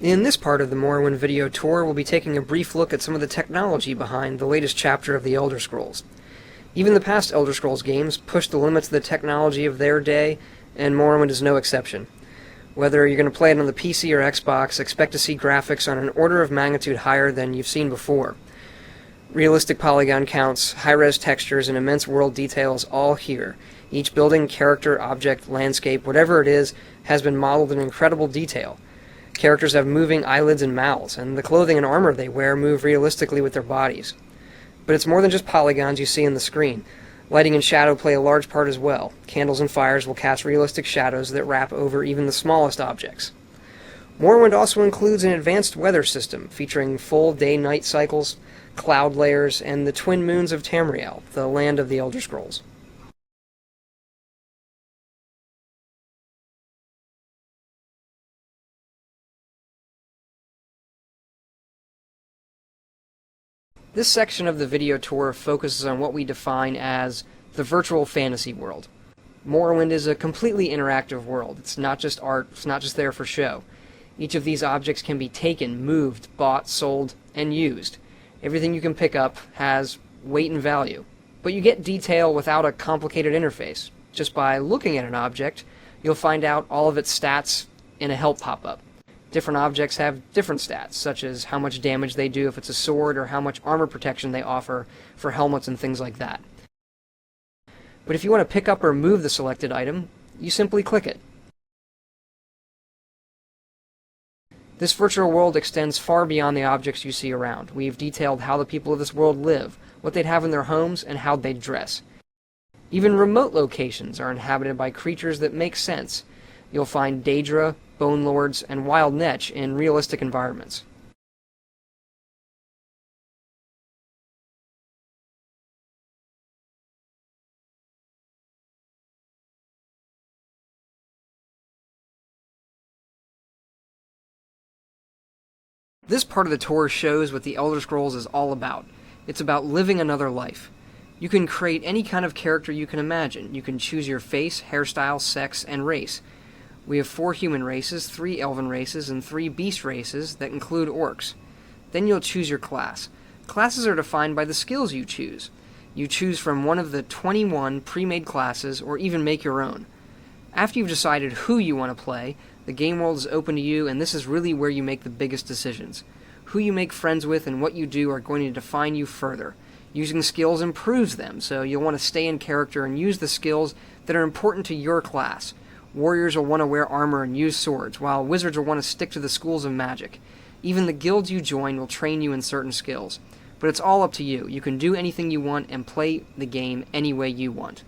In this part of the Morrowind video tour, we'll be taking a brief look at some of the technology behind the latest chapter of the Elder Scrolls. Even the past Elder Scrolls games pushed the limits of the technology of their day, and Morrowind is no exception. Whether you're going to play it on the PC or Xbox, expect to see graphics on an order of magnitude higher than you've seen before. Realistic polygon counts, high-res textures, and immense world details all here. Each building, character, object, landscape, whatever it is, has been modeled in incredible detail. Characters have moving eyelids and mouths, and the clothing and armor they wear move realistically with their bodies. But it's more than just polygons you see on the screen. Lighting and shadow play a large part as well. Candles and fires will cast realistic shadows that wrap over even the smallest objects. Morrowind also includes an advanced weather system, featuring full day-night cycles, cloud layers, and the twin moons of Tamriel, the land of the Elder Scrolls. This section of the video tour focuses on what we define as the virtual fantasy world. Morrowind is a completely interactive world. It's not just art, it's not just there for show. Each of these objects can be taken, moved, bought, sold, and used. Everything you can pick up has weight and value. But you get detail without a complicated interface. Just by looking at an object, you'll find out all of its stats in a help pop-up. Different objects have different stats, such as how much damage they do if it's a sword, or how much armor protection they offer for helmets and things like that. But if you want to pick up or move the selected item, you simply click it. This virtual world extends far beyond the objects you see around. We've detailed how the people of this world live, what they'd have in their homes, and how they'd dress. Even remote locations are inhabited by creatures that make sense. You'll find Daedra, Bone Lords, and Wild Netch in realistic environments. This part of the tour shows what the Elder Scrolls is all about. It's about living another life. You can create any kind of character you can imagine. You can choose your face, hairstyle, sex, and race. We have 4 human races, 3 elven races, and 3 beast races that include orcs. Then you'll choose your class. Classes are defined by the skills you choose. You choose from one of the 21 pre-made classes, or even make your own. After you've decided who you want to play, the game world is open to you, and this is really where you make the biggest decisions. Who you make friends with and what you do are going to define you further. Using skills improves them, so you'll want to stay in character and use the skills that are important to your class. Warriors will want to wear armor and use swords, while wizards will want to stick to the schools of magic. Even the guilds you join will train you in certain skills. But it's all up to you. You can do anything you want and play the game any way you want.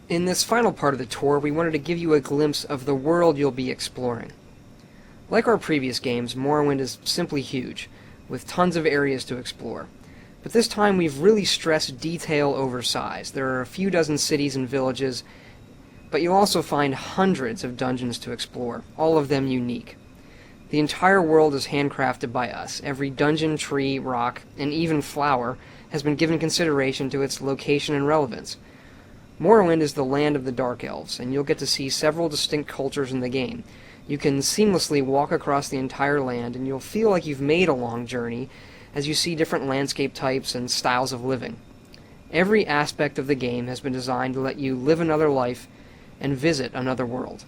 In this final part of the tour, we wanted to give you a glimpse of the world you'll be exploring. Like our previous games, Morrowind is simply huge, with tons of areas to explore. But this time we've really stressed detail over size. There are a few dozen cities and villages, but you'll also find hundreds of dungeons to explore, all of them unique. The entire world is handcrafted by us. Every dungeon, tree, rock, and even flower has been given consideration to its location and relevance. Morrowind is the land of the Dark Elves, and you'll get to see several distinct cultures in the game. You can seamlessly walk across the entire land, and you'll feel like you've made a long journey as you see different landscape types and styles of living. Every aspect of the game has been designed to let you live another life and visit another world.